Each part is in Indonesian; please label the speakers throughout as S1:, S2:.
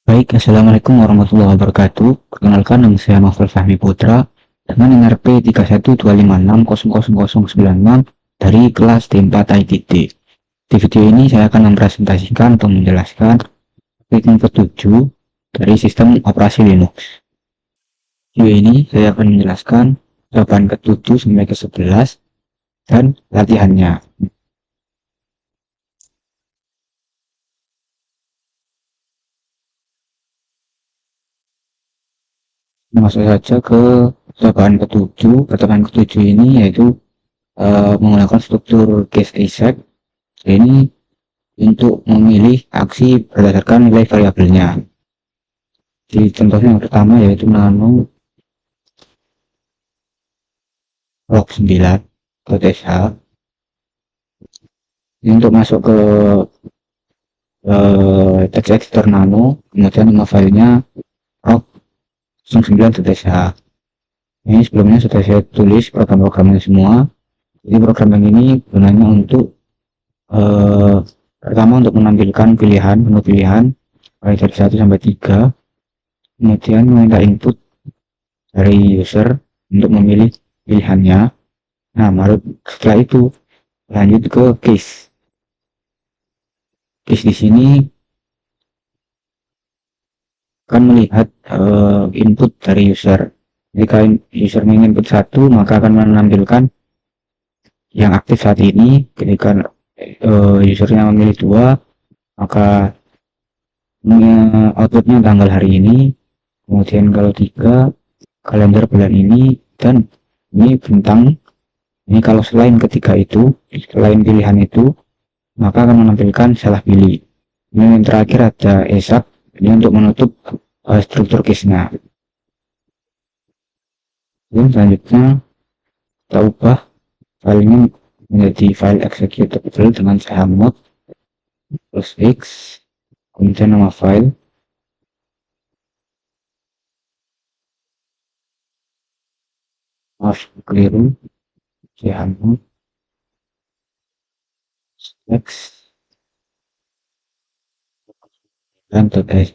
S1: Baik, Assalamualaikum warahmatullahi wabarakatuh. Perkenalkan, nama saya Novel Fahmi Putra dengan NRP 3125600096 dari kelas D4 ITT. Di video ini saya akan mempresentasikan atau menjelaskan topik yang ke-7 dari sistem operasi Linux. Video ini saya akan menjelaskan jawaban ke-7 sampai ke-11 dan latihannya. Masuk saja ke jawaban ke-7. Pertemuan ke-7 ini yaitu menggunakan struktur case exec. Ini untuk memilih aksi berdasarkan nilai variabelnya. Di contohnya yang pertama yaitu nano log 9.sh. Ini untuk masuk ke text editor nano, kemudian nama filenya log 9.sh. Ini sebelumnya sudah saya tulis program-programnya semua. Jadi program yang ini gunanya untuk pertama untuk menampilkan menu pilihan mulai dari 1 sampai 3, kemudian meminta input dari user untuk memilih pilihannya. Nah, setelah itu lanjut ke case. Case di sini akan melihat input dari user. Jika user menginput 1, maka akan menampilkan yang aktif saat ini. Ketika usernya memilih 2, maka outputnya tanggal hari ini. Kemudian kalau 3, kalender bulan ini, dan ini bintang. Ini kalau selain ketiga itu, selain pilihan itu, maka akan menampilkan salah pilih. Ini yang terakhir ada ESAP, ini untuk menutup struktur case-nya. Dan selanjutnya kita ubah filenya menjadi file executable dengan chmod plus x, kemudian nama file, maaf keliru, chmod x dan .sh,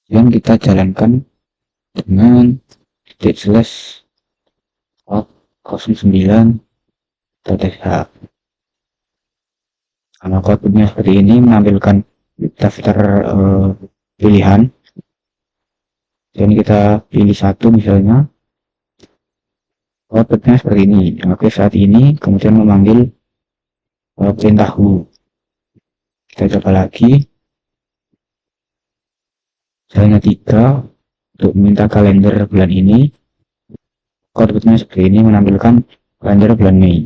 S1: dan kita jalankan dengan titik slash 09.sh. Kalau outputnya seperti ini menampilkan daftar pilihan. Dan kita pilih satu misalnya, outputnya seperti ini. Oke, saat ini kemudian memanggil perintah who. Kita coba lagi, misalnya 3 untuk meminta kalender bulan ini. Outputnya seperti ini, menampilkan kalender bulan Mei.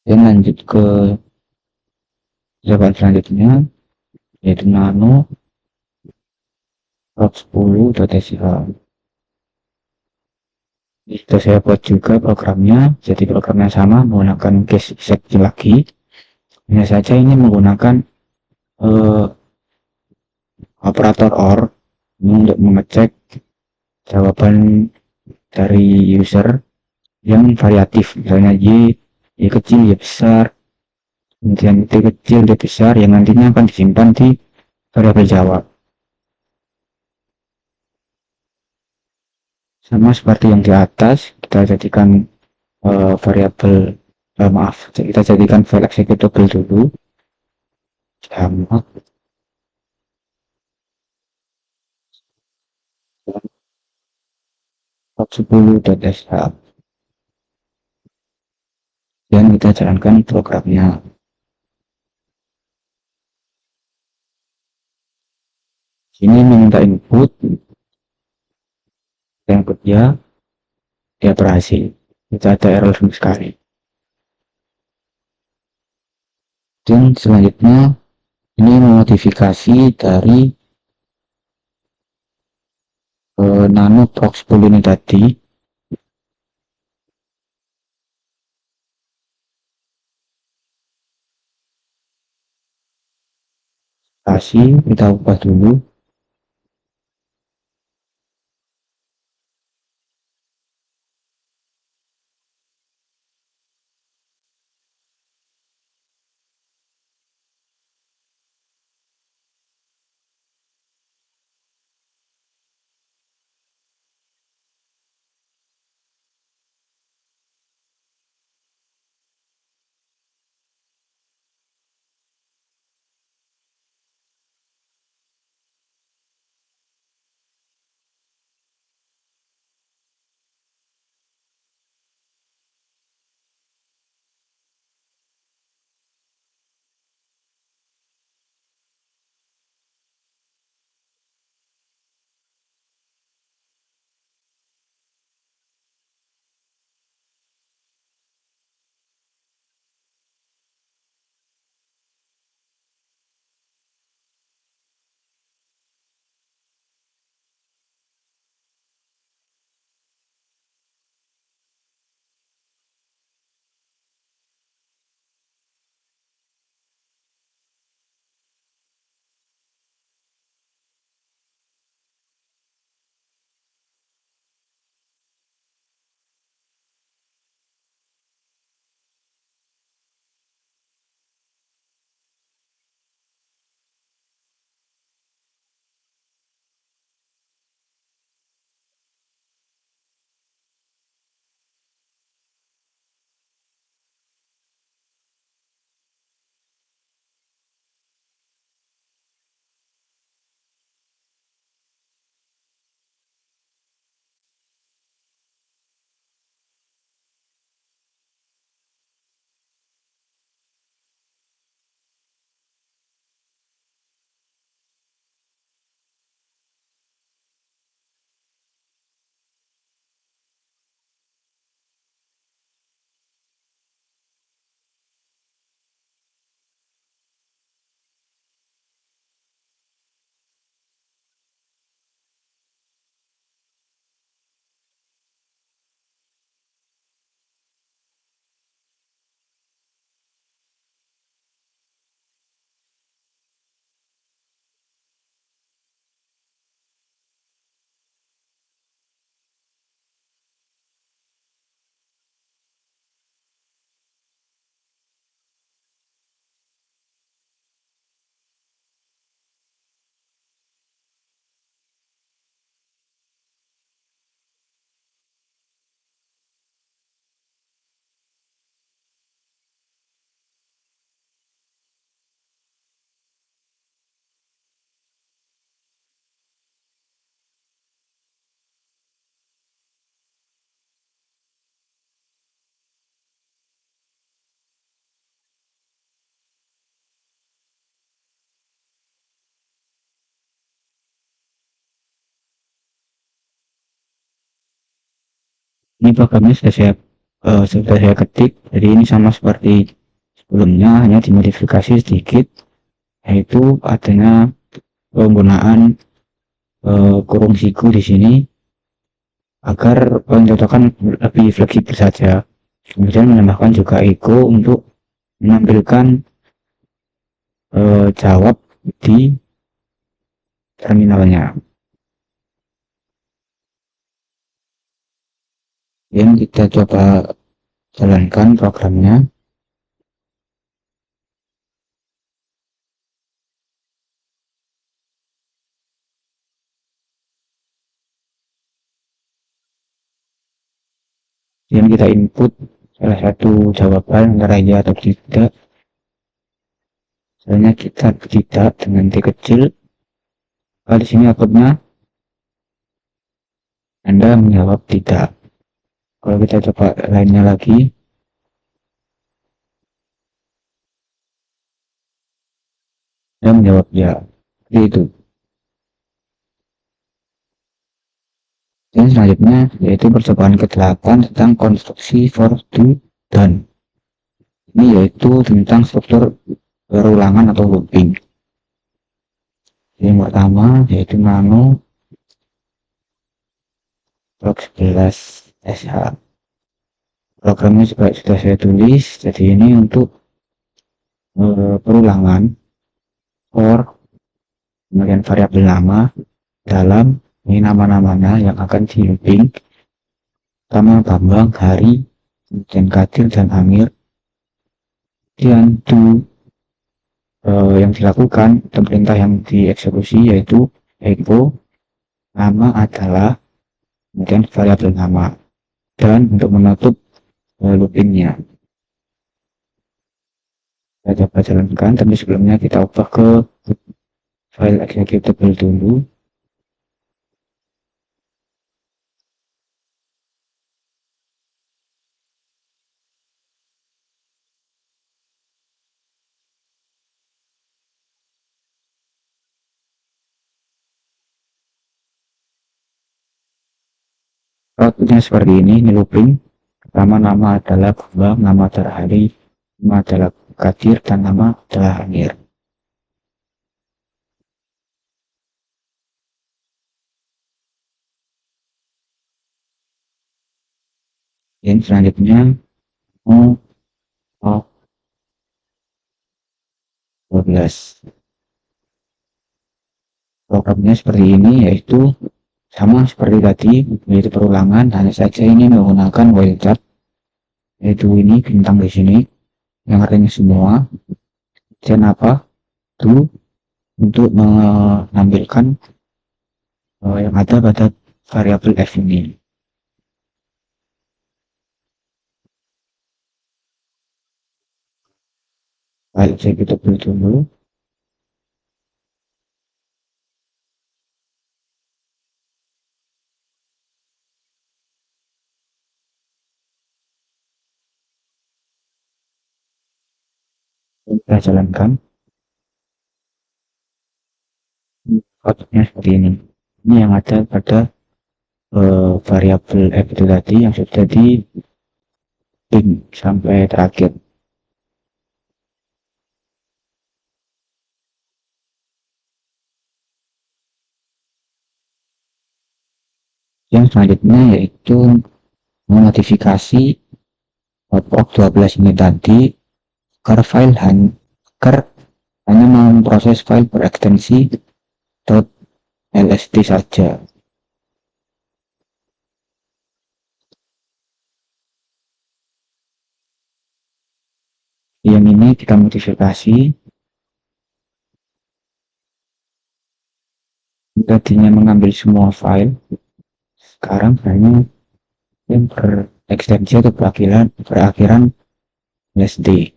S1: Dan lanjut ke jawaban selanjutnya, yaitu nano log 10.sh. Itu saya buat juga programnya, jadi programnya sama menggunakan case exec lagi. Hanya saja ini menggunakan operator OR untuk mengecek jawaban dari user yang variatif, misalnya Y kecil, Y besar, kemudian T kecil, D besar, yang nantinya akan disimpan di variabel jawab. Sama seperti yang di atas, kita jadikan kita jadikan file executable dulu, chmod 10.sh, dan kita jalankan programnya. Sini meminta input dia berhasil. Kita ada error sama sekali. Dan selanjutnya ini memodifikasi dari nano prox 10 ini tadi. Kita ubah dulu. Ini programnya sudah saya ketik, jadi ini sama seperti sebelumnya, hanya dimodifikasi sedikit, yaitu adanya penggunaan kurung siku di sini agar pencetakan lebih fleksibel saja. Kemudian menambahkan juga echo untuk menampilkan jawab di terminalnya. Yang kita coba jalankan programnya. Yang kita input salah satu jawaban antara ya atau tidak. Misalnya kita tidak dengan T kecil. Kalau di sini outputnya Anda menjawab tidak. Kalau kita coba lainnya lagi, Anda menjawab ya. Seperti itu. Dan selanjutnya yaitu percobaan ke-8 tentang konstruksi for to done. Ini yaitu tentang struktur berulangan atau looping. Yang pertama yaitu nano blok 11 SH. Programnya juga sudah saya tulis, jadi ini untuk perulangan for kemudian variabel nama dalam ini nama-namanya yang akan di looping, pertama Bambang, Hari, kemudian Kadir dan Amir. Kemudian yang dilakukan atau perintah yang dieksekusi yaitu echo nama adalah kemudian variabel nama, dan untuk menutup loopingnya kita coba jalankan, tapi sebelumnya kita ubah ke file executable dulu. Outputnya seperti ini looping. Pertama nama adalah Bambang, nama adalah Hari, nama adalah Kadir, dan nama adalah Amir. Yang selanjutnya mau 12. Programnya seperti ini, yaitu sama seperti tadi, yaitu perulangan, hanya saja ini menggunakan wildcard, yaitu ini bintang di sini yang artinya semua, dan apa itu untuk menampilkan yang ada pada variabel f ini. Baik, saya kita dulu. Kita jalankan. Outputnya seperti ini. Ini yang ada pada variabel f itu tadi yang sudah di pin sampai terakhir. Yang selanjutnya yaitu memodifikasi POC 12 ini tadi agar hanya memproses file berekstensi .lst saja. Yang ini kita modifikasi, tadinya mengambil semua file, sekarang hanya yang berekstensi atau berakhiran lsd.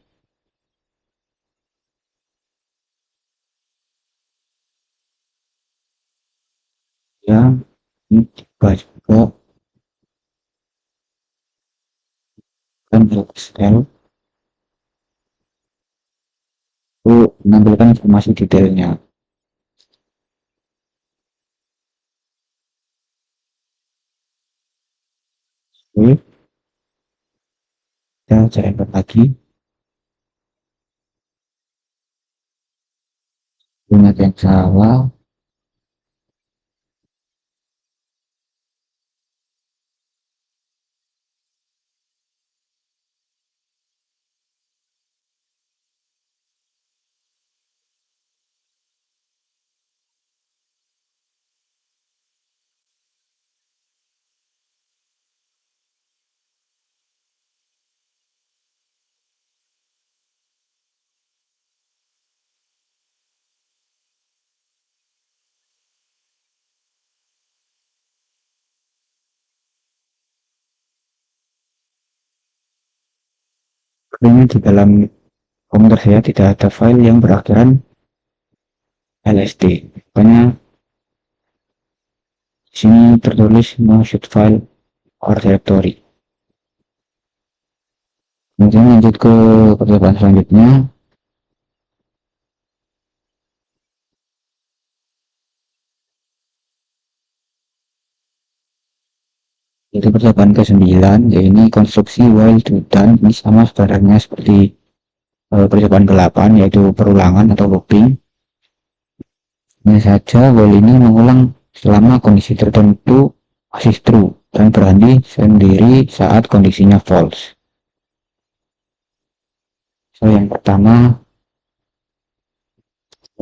S1: Ya, ini juga kan Excel untuk menampilkan informasi detailnya. Oke, kita cari input lagi. Ingat yang salah. Karena di dalam komputer saya tidak ada file yang berakhiran LSD. Makanya di sini tertulis no shoot file or directory. Kemudian lanjut ke percobaan selanjutnya. Itu percobaan ke-9, yaitu konstruksi while to done. Ini sama sebenarnya seperti percobaan ke-8, yaitu perulangan atau looping. Hanya saja while ini mengulang selama kondisi tertentu masih true dan berhenti sendiri saat kondisinya false. So, yang pertama,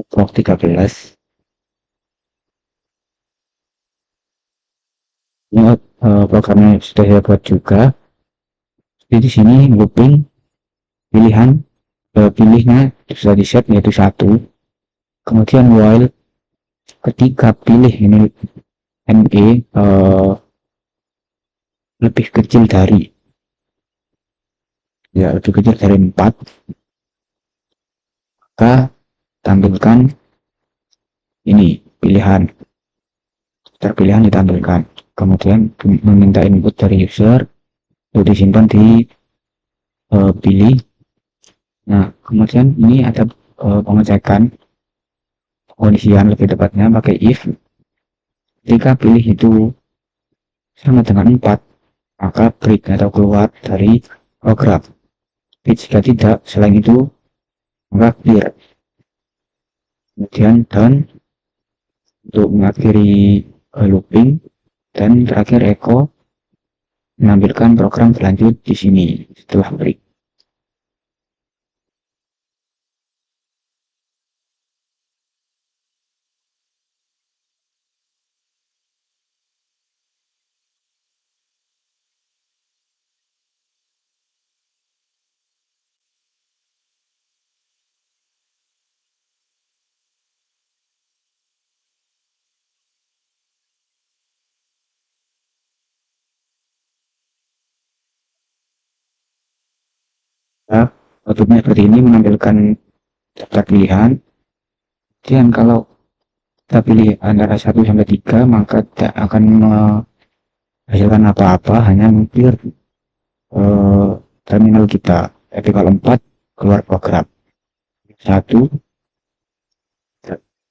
S1: blok 13. Ini programnya sudah saya buat juga. Jadi di sini looping pilihan pilihnya sudah di set yaitu 1. Kemudian while ketika pilih ini NE lebih kecil dari lebih kecil dari 4, maka tampilkan ini pilihan terpilihan ditampilkan. Kemudian meminta input dari user itu disimpan di pilih. Nah, kemudian ini ada pengecekan pengisian lebih tepatnya pakai if. Ketika pilih itu sama dengan 4, maka break atau keluar dari program. Tapi jika tidak, selain itu maka clear. Kemudian done untuk mengakhiri looping, dan terakhir echo menampilkan program berlanjut di sini setelah break. Nah, outputnya seperti ini menampilkan daftar pilihan. Dan kalau kita pilih antara 1 sampai 3, maka tidak akan menghasilkan apa-apa, hanya clear terminal kita. Tapi kalau 4 keluar program. 1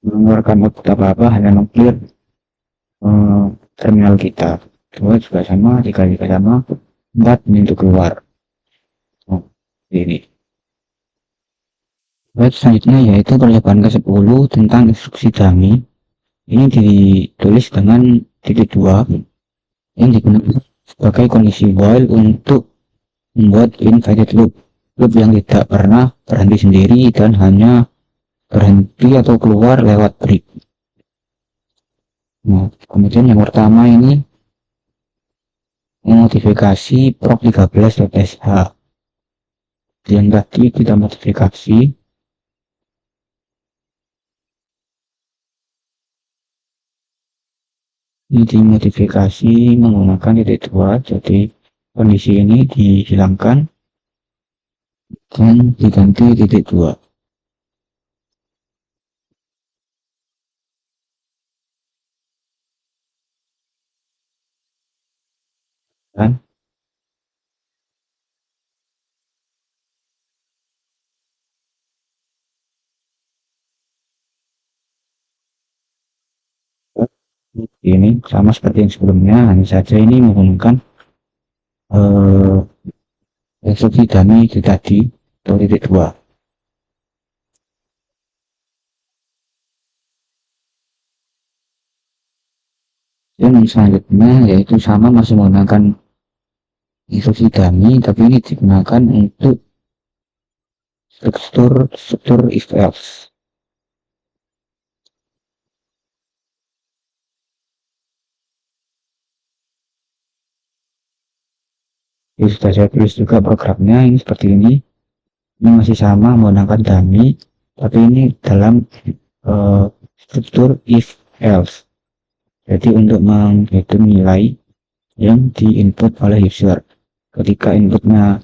S1: mengeluarkan output apa-apa, hanya clear terminal kita. 2 juga sama, 3 juga sama, 4 untuk keluar. Oh, ini. Baik, selanjutnya yaitu percobaan ke-10 tentang instruksi dummy. Ini ditulis dengan titik 2 yang digunakan sebagai kondisi while untuk membuat invalid loop, loop yang tidak pernah berhenti sendiri dan hanya berhenti atau keluar lewat break. Nah, kemudian yang pertama ini memodifikasi proc13.sh. Yang tadi kita modifikasi, ini dimodifikasi menggunakan titik 2, jadi kondisi ini dihilangkan dan diganti titik 2. Dan ini sama seperti yang sebelumnya, hanya saja ini menggunakan instruksi dummy itu tadi atau titik 2. Dan selanjutnya yaitu sama masih menggunakan instruksi dummy, tapi ini digunakan untuk struktur if else. Jadi sudah saya tulis juga programnya, ini seperti ini. Ini masih sama menggunakan dummy, tapi ini dalam struktur if else. Jadi untuk menghitung nilai yang diinput oleh user, ketika inputnya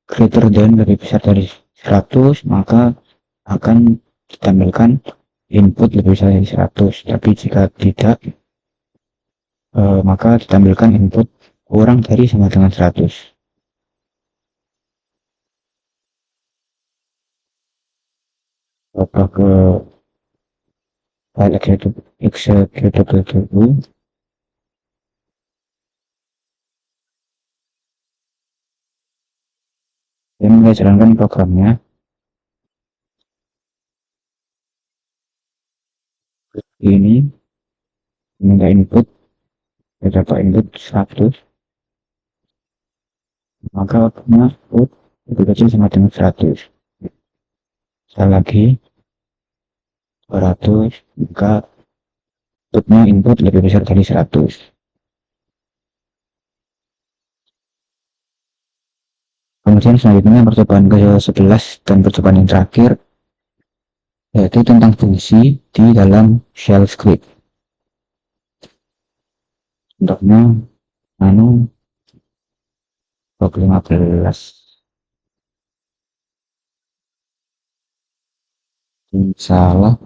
S1: greater than lebih besar dari 100, maka akan ditampilkan input lebih besar dari 100. Tapi jika tidak, maka ditampilkan input kurang dari sama dengan 100. Coba ke file executable dulu. Dan kita jalankan programnya. Ini minta input, kita dapat input 100, maka outputnya lebih kecil sama dengan 100. Sekali lagi 200, maka outputnya input lebih besar dari 100. Kemudian selanjutnya percobaan ke-11 dan percobaan yang terakhir, yaitu tentang fungsi di dalam shell script. Contohnya log 15 salah.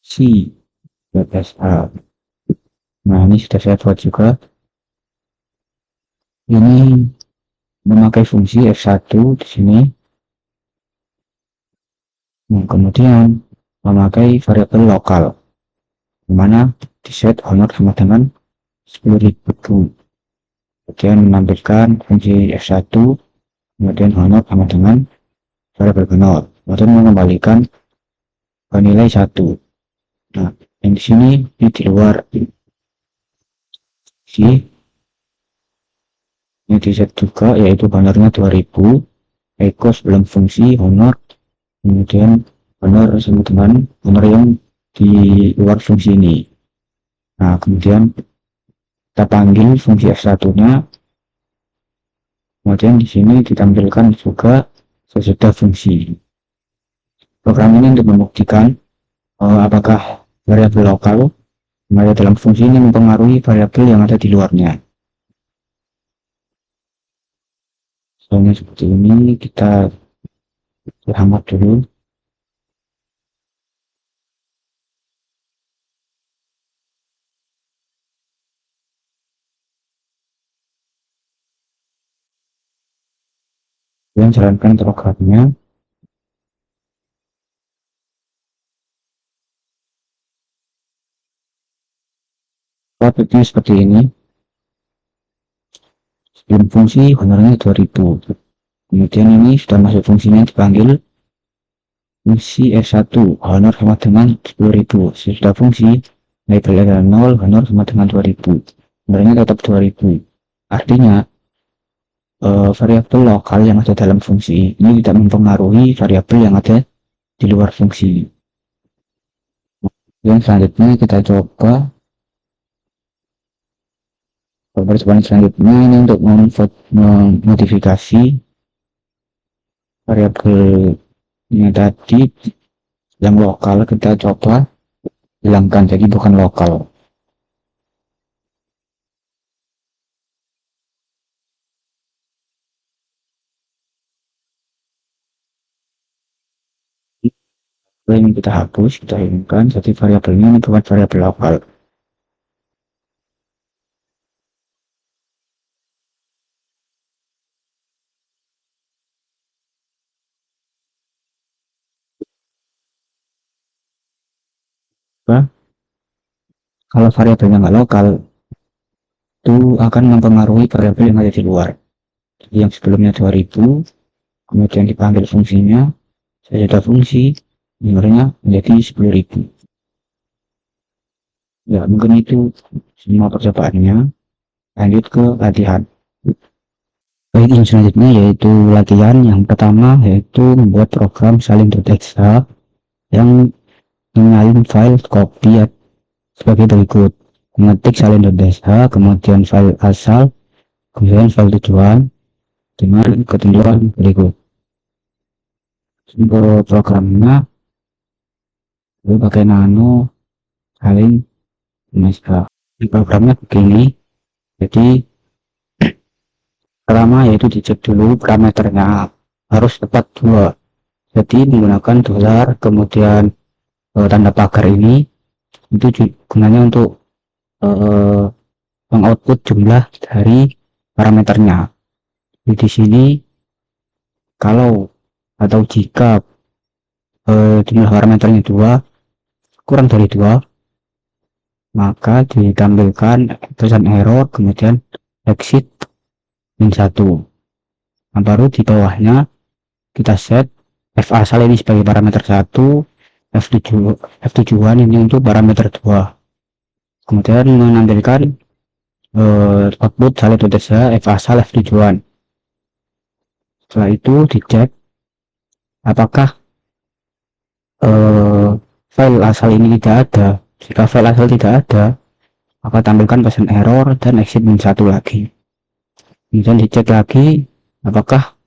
S1: Si BSA. Nah, ini sudah saya buat juga. Ini memakai fungsi F1 di sini. Nah, kemudian memakai variabel lokal, di mana di set honor sama dengan 10.000. Kemudian menampilkan fungsi F1, kemudian honor sama dengan variabel honor. Kemudian mengembalikan nilai 1. Nah, yang di sini ini di luar si ini di set juga, yaitu honornya 2000, equals belum fungsi honor, kemudian honor sama dengan honor yang di luar fungsi ini. Nah, kemudian kita panggil fungsi f1 nya, kemudian di sini ditampilkan juga sesudah fungsi. Program ini untuk membuktikan apakah variabel lokal yang ada dalam fungsi ini mempengaruhi variabel yang ada di luarnya. Soalnya seperti ini, kita hemat dulu. Dan jalankan programnya. Outputnya seperti ini. Sebelum fungsi honornya 2000. Kemudian ini sudah masuk fungsinya, dipanggil fungsi F1 honor sama dengan 10.000. Sesudah fungsi labelnya 0, honor sama dengan 2000. Honornya tetap 2000. Artinya variabel lokal yang ada dalam fungsi ini tidak mempengaruhi variabel yang ada di luar fungsi. Yang selanjutnya kita coba percobaan selanjutnya ini untuk memodifikasi variabelnya tadi yang lokal, kita coba hilangkan jadi bukan lokal. Ini kita hapus, kita hilangkan, jadi variabelnya ini bukan variabel lokal. Kalau variabelnya nggak lokal, itu akan mempengaruhi variabel yang ada di luar. Jadi yang sebelumnya 2000, kemudian dipanggil fungsinya, saya ada fungsi, nomornya menjadi 10.000. Ya, mungkin itu semua percobaannya. Lanjut ke latihan. Baik, yang selanjutnya yaitu latihan yang pertama, yaitu membuat program salin.txt yang menyalin file copy sebagai berikut: mengetik salin.txt, kemudian file asal, kemudian file tujuan dengan ketentuan berikut. Untuk programnya itu pakai nano salin txt. Di programnya begini, jadi pertama yaitu dicek dulu parameternya harus tepat dua. Jadi menggunakan dolar kemudian tanda pagar ini itu gunanya untuk eh, mengoutput jumlah dari parameternya. Jadi di sini kalau atau jika jumlah parameternya dua kurang dari dua, maka ditampilkan tulisan error kemudian exit min 1. Nah, baru di bawahnya kita set f asal ini sebagai parameter 1, f tujuan ini untuk parameter 2. Kemudian menampilkan output salin.txt f asal f tujuan. Setelah itu dicek apakah file asal ini tidak ada. Jika file asal tidak ada, maka tampilkan pesan error dan exit min 1 lagi. Kemudian dicek lagi apakah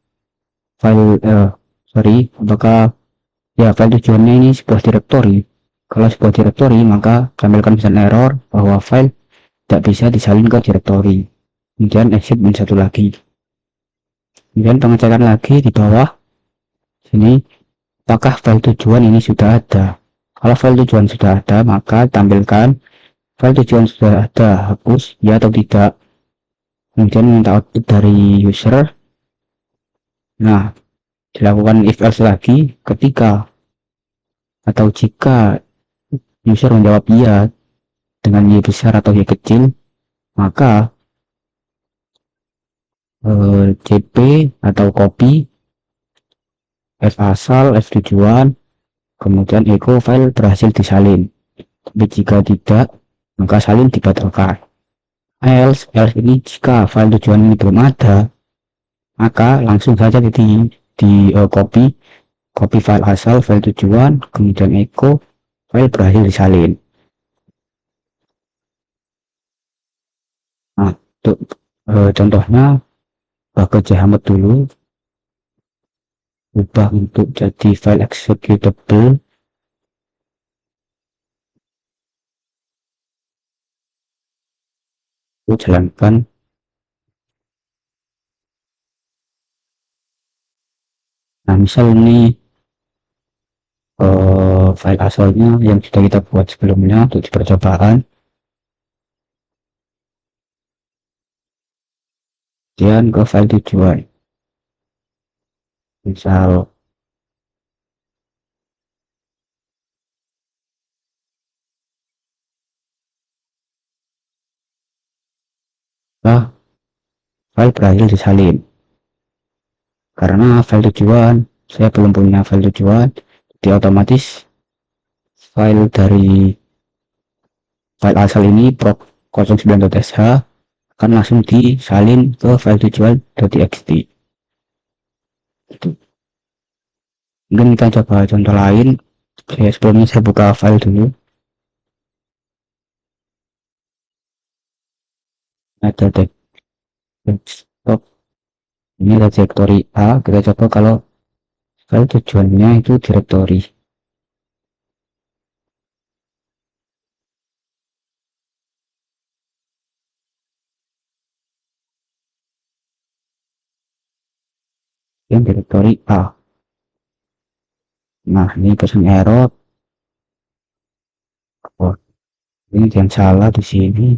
S1: apakah ya file tujuannya ini sebuah direktori. Kalau sebuah direktori, maka tampilkan pesan error bahwa file tidak bisa disalin ke direktori. Kemudian exit min 1 lagi. Kemudian pengecekan lagi di bawah sini apakah file tujuan ini sudah ada. Kalau file tujuan sudah ada, maka tampilkan file tujuan sudah ada, hapus ya atau tidak. Kemudian minta output dari user. Nah, dilakukan if else lagi ketika atau jika user menjawab iya dengan y besar atau y kecil, maka cp atau copy f asal f tujuan kemudian echo file berhasil disalin. Tapi jika tidak, maka salin dibatalkan. Else ini jika file tujuan ini belum ada, maka langsung saja copy file asal file tujuan kemudian echo file berhasil disalin. Nah, untuk contohnya ke Jhammet dulu, ubah untuk jadi file executable. Jalankan. Nah, misal ini file asalnya yang sudah kita buat sebelumnya untuk percobaan, kemudian ke file tujuan, misal file berhasil disalin. Karena file tujuan saya belum punya file tujuan, jadi otomatis file dari file asal ini proc09.sh akan langsung disalin ke file tujuan.txt. Mungkin kita coba contoh lain. Sebelumnya saya buka file dulu. Ada desktop, ini ada direktori A. Kita coba kalau file tujuannya itu direktori. Yang direktori A. Nah, ini pesan error. Oh, ini yang salah di sini.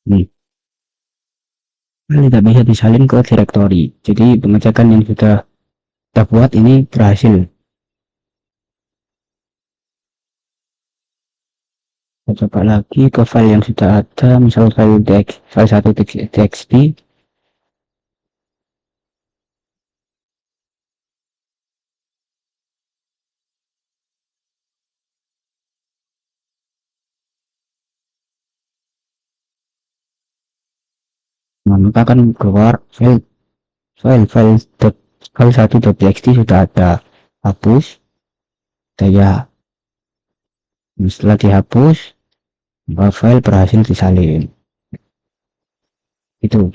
S1: Nih, tidak bisa disalin ke direktori. Jadi pengecekan yang sudah kita buat ini berhasil. Kita coba lagi ke file yang sudah ada, misal file 1.txt. Nah, maka akan keluar file 1.txt sudah ada. Hapus, daya. Setelah dihapus, maka file berhasil disalin. Itu.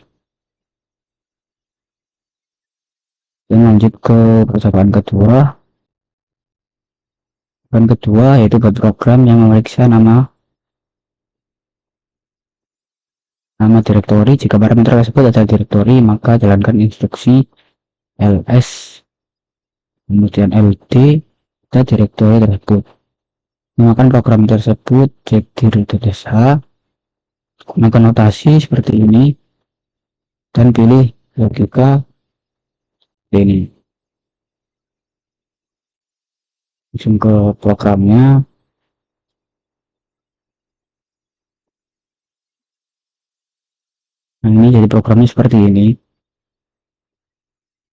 S1: Dan lanjut ke percobaan kedua. Percobaan kedua yaitu buat program yang memeriksa nama direktori. Jika parameter tersebut adalah direktori, maka jalankan instruksi ls kemudian ld kita direktori tersebut. Gunakan program tersebut cdir.sh, gunakan notasi seperti ini dan pilih logika ini. Langsung ke programnya. Nah, ini jadi programnya seperti ini.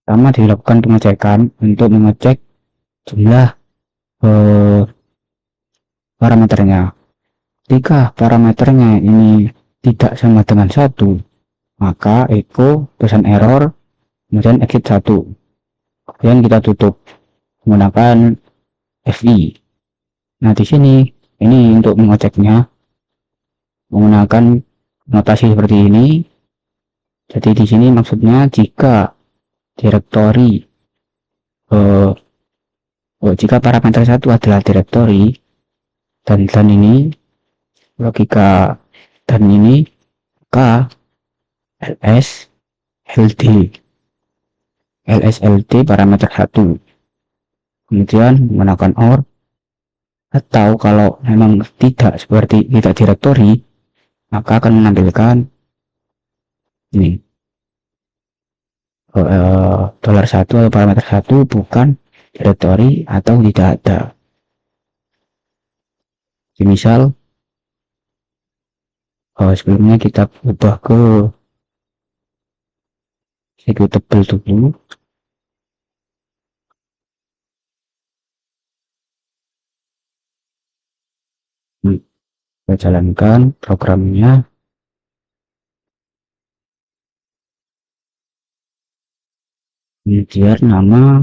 S1: Pertama dilakukan pengecekan untuk mengecek jumlah parameternya. Jika parameternya ini tidak sama dengan 1, maka echo pesan error, kemudian exit 1. Kemudian kita tutup menggunakan FI. Nah, di sini ini untuk mengeceknya menggunakan notasi seperti ini. Jadi di sini maksudnya jika direktori jika parameter 1 adalah direktori dan ini logika dan ini k ls ld parameter 1, kemudian menggunakan OR, atau kalau memang tidak direktori, maka akan menampilkan ini $1 atau parameter 1 bukan direktori atau tidak ada. Misal sebelumnya kita ubah ke executable dulu. Kita jalankan programnya. Kemudian nama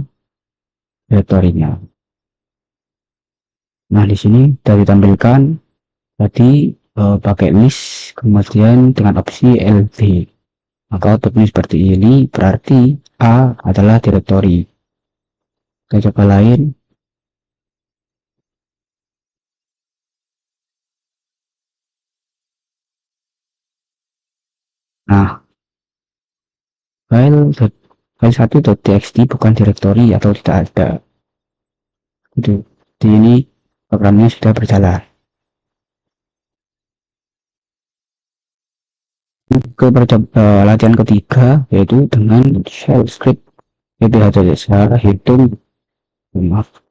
S1: direktorinya. Nah, di sini sudah ditampilkan tadi pakai list kemudian dengan opsi LD. Maka outputnya seperti ini, berarti A adalah direktori. Kita coba lain. Nah, file 1.txt bukan direktori atau tidak ada. Itu di ini programnya sudah berjalan. Ke latihan ketiga yaitu dengan shell script pph.sh hitung maaf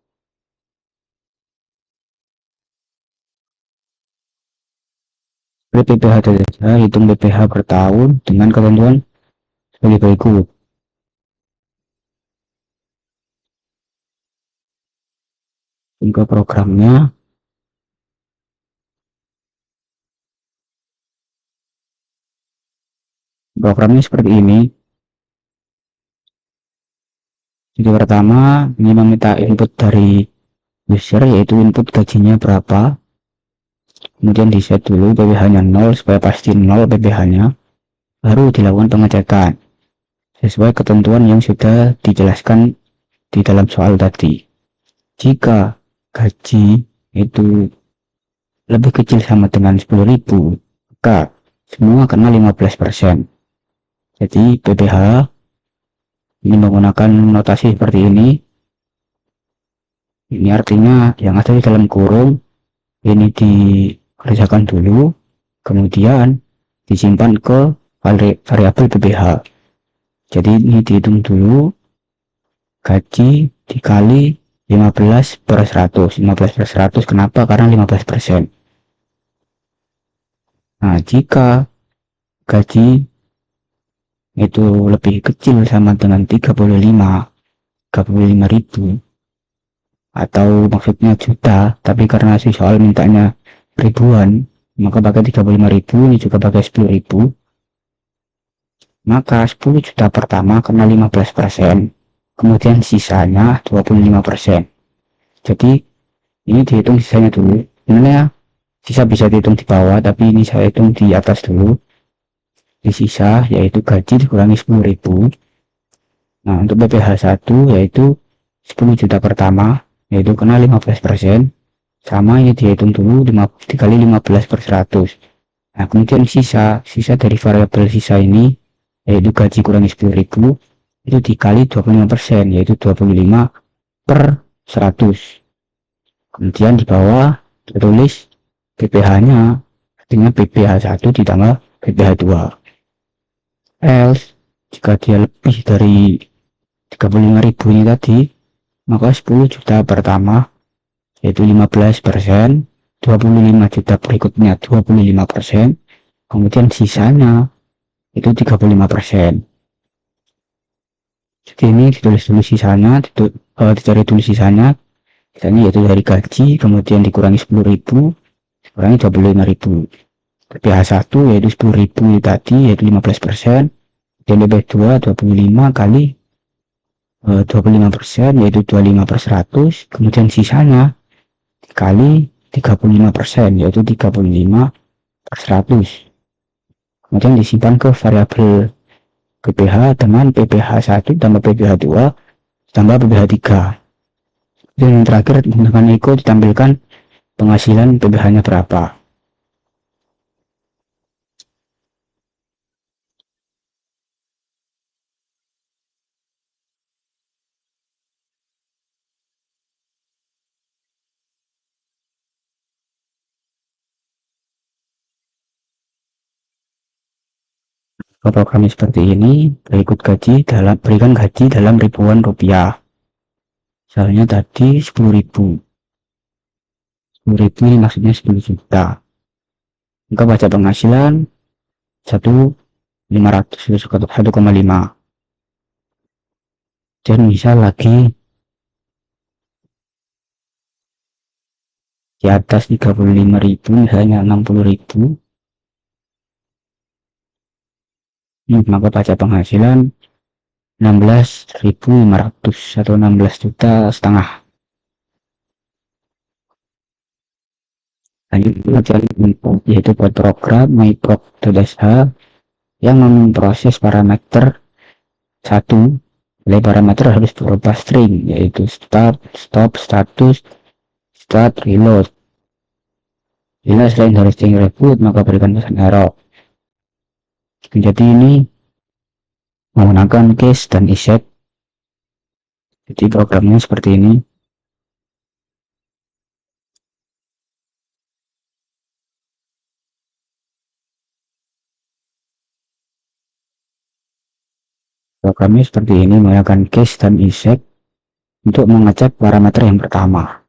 S1: script pph.sh hitung pph per tahun dengan ketentuan sebagai berikut. Ke programnya. Programnya seperti ini. Jadi pertama ini meminta input dari user, yaitu input gajinya berapa. Kemudian di set dulu pph nya 0 supaya pasti 0 pph nya, baru dilakukan pengecekan sesuai ketentuan yang sudah dijelaskan di dalam soal tadi. Jika gaji itu lebih kecil sama dengan 10.000, maka semua kena 15%. Jadi pph ini menggunakan notasi seperti ini. Ini artinya yang ada di dalam kurung ini dikerjakan dulu, kemudian disimpan ke variabel PPh. Jadi ini dihitung dulu gaji dikali 15 per 100. 15 per 100 kenapa? Karena 15%. Nah, jika gaji itu lebih kecil sama dengan 35.000 atau maksudnya juta, tapi karena si soal mintanya ribuan, maka pakai 35.000, ini juga pakai 10.000. Maka 10 juta pertama kena 15%, kemudian sisanya 25%. Jadi ini dihitung sisanya dulu. Sebenarnya sisa bisa dihitung di bawah, tapi ini saya hitung di atas dulu. Di sisa yaitu gaji dikurangi 10.000. Nah, untuk PPh 1 yaitu 10 juta pertama, yaitu kena 15%, sama ini dihitung dulu dikali 15 per 100. Nah, kemudian sisa dari variabel sisa ini yaitu gaji kurangi 10.000 itu dikali 25%, yaitu 25 per 100. Kemudian di bawah ditulis PPh-nya, artinya PPh 1 ditambah PPh 2. Else jika dia lebih dari 35.000 ini tadi, maka 10 juta pertama yaitu 15%, 25 juta berikutnya 25%, kemudian sisanya itu 35%. Jadi ini ditulis dulu sisanya, dicari dulu sisanya yaitu dari gaji, kemudian dikurangi 10.000, dikurangi 25.000. PPh 1 yaitu 10.000 tadi, yaitu 15%, dan PPh 2 25 kali 25%, yaitu 25 per 100, kemudian sisanya dikali 35%, yaitu 35 per 100. Kemudian disimpan ke variabel PPh dengan PPh 1 tambah PPh 2 tambah PPh 3. Dan yang terakhir menggunakan Eko ditampilkan penghasilan PPh-nya berapa. Programnya seperti ini, berikan gaji dalam ribuan rupiah. Misalnya tadi 10.000. 10.000 ini maksudnya 10 juta. Maka baca penghasilan 1,5. Dan misal lagi di atas 35.000, misalnya 60.000, maka baca penghasilan 16.500 atau 16 juta setengah. Lanjut mencari input, yaitu buat program myproc.sh yang memproses parameter 1. Nilai parameter harus berupa string, yaitu start, stop, status, start, reload. Bila selain dari string reboot, maka berikan pesan error. Jadi ini menggunakan case dan isset. Jadi programnya seperti ini. Programnya seperti ini, menggunakan case dan isset untuk mengecek parameter yang pertama.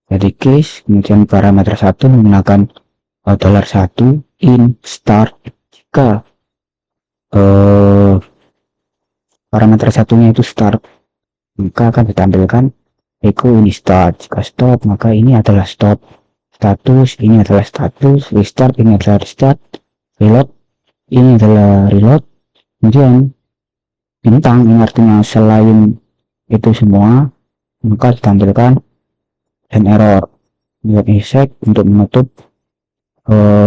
S1: Jadi case, kemudian parameter 1 menggunakan $1 in start. Jika parameter satunya itu start, maka akan ditampilkan echo ini start. Jika stop, maka ini adalah stop. Status, ini adalah status. Restart, ini adalah restart. Reload, ini adalah reload. Kemudian bintang, ini artinya selain itu semua, maka ditampilkan an error. Buat insect untuk menutup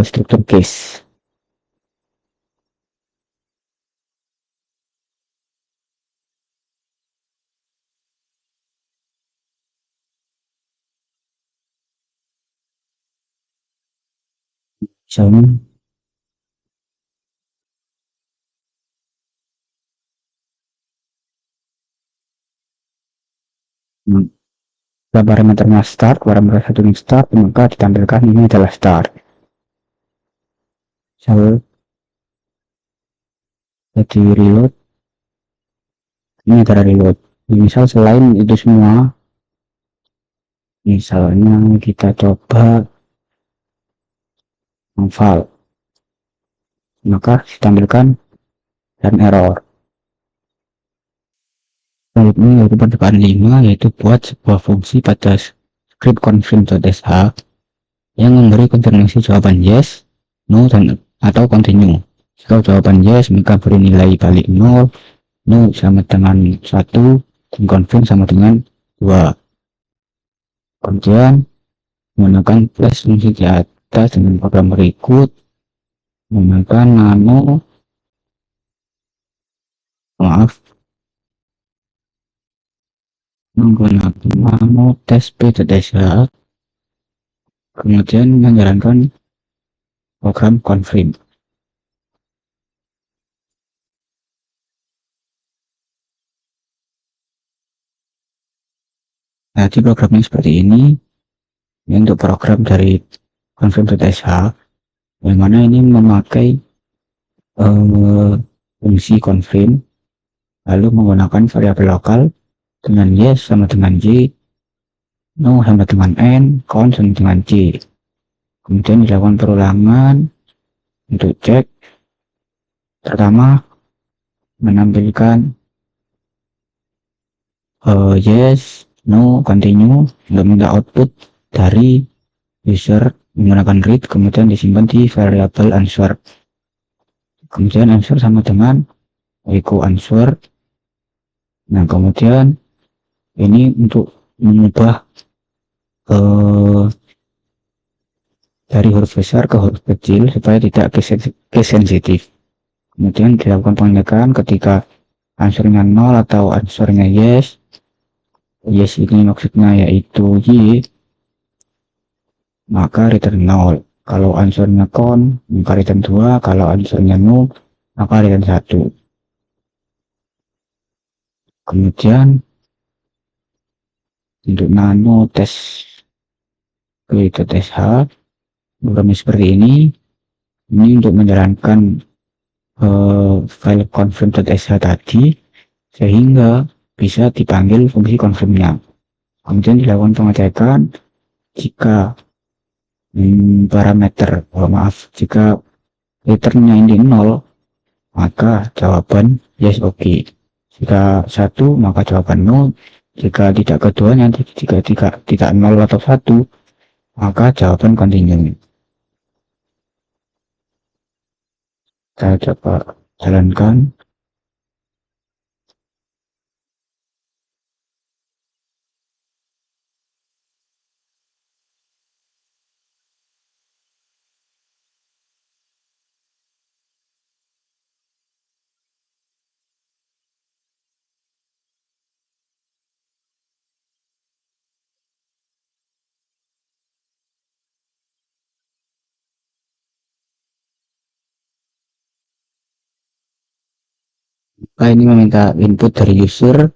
S1: struktur case. Misalnya parameternya start, parameter satu ini start, maka ditampilkan ini adalah start. Misal jadi reload, ini cara reload. Misal selain itu semua, misalnya kita coba file, maka ditampilkan dan error. Selanjutnya yaitu percobaan 5, yaitu buat sebuah fungsi pada script confirm.sh yang memberi konfirmasi jawaban yes, no, dan atau continue. Jika jawaban yes, maka beri nilai balik 0, no sama dengan 1, dan confirm sama dengan 2. Kemudian menggunakan flash fungsi di atas dengan program berikut, menggunakan nano test.sh, kemudian menjalankan program confirm. Nah, di programnya seperti ini. Ini untuk program dari confirm.sh, yang mana ini memakai fungsi confirm, lalu menggunakan variabel lokal dengan yes sama dengan y, no sama dengan n, count sama dengan c. Kemudian dilakukan perulangan untuk cek. Pertama, menampilkan yes, no, continue untuk minta output dari user menggunakan read, kemudian disimpan di variabel answer. Kemudian answer sama dengan echo answer. Nah, kemudian ini untuk mengubah dari huruf besar ke huruf kecil supaya tidak case sensitif. Kemudian dilakukan pengecekan ketika answernya 0 atau answernya yes. Yes ini maksudnya yaitu y, maka return 0. Kalau answernya con, maka return 2. Kalau answernya no, maka return 1. Kemudian untuk nano test .sh, programnya seperti ini untuk menjalankan file confirm.sh tadi sehingga bisa dipanggil fungsi confirmnya. Kemudian dilakukan pengecekan jika parameter, jika returnnya ini 0, maka jawaban yes oke. Jika 1, maka jawaban no. Jika tidak keduanya, jika tidak 0 atau 1, maka jawaban continue. Saya coba jalankan. Ini meminta input dari user,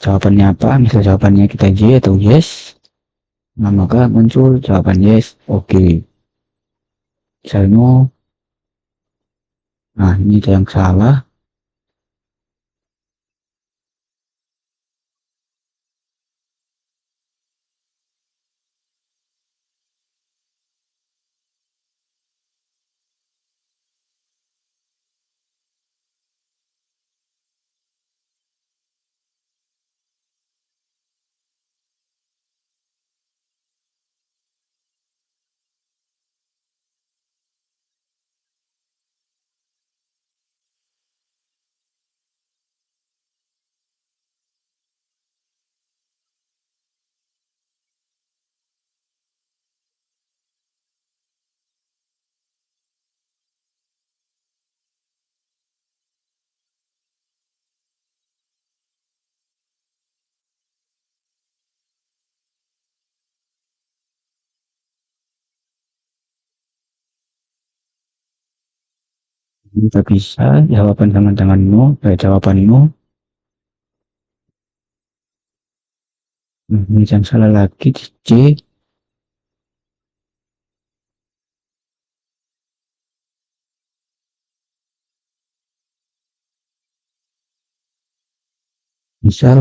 S1: jawabannya apa, misal jawabannya kita Y atau yes, nah maka muncul jawaban yes oke. Misalnya, nah ini ada yang salah. Kita bisa jawaban teman-teman no, jawaban no. Ini yang salah lagi di C. Misal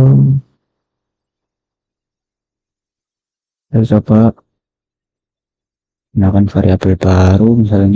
S1: saya coba gunakan variabel baru, misalnya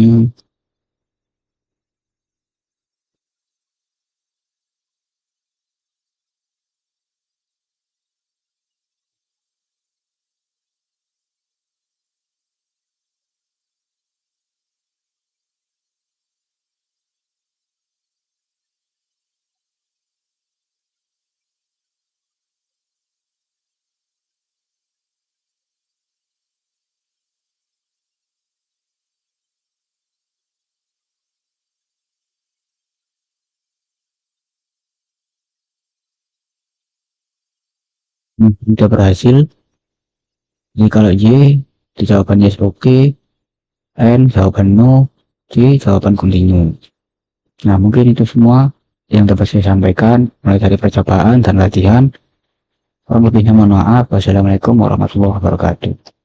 S1: sudah berhasil. Jadi kalau Y di jawaban yes oke, okay. N jawaban no, C jawaban continue. Nah, mungkin itu semua yang dapat saya sampaikan mulai dari percobaan dan latihan. Kurang lebihnya mohon maaf. Wassalamualaikum warahmatullahi wabarakatuh.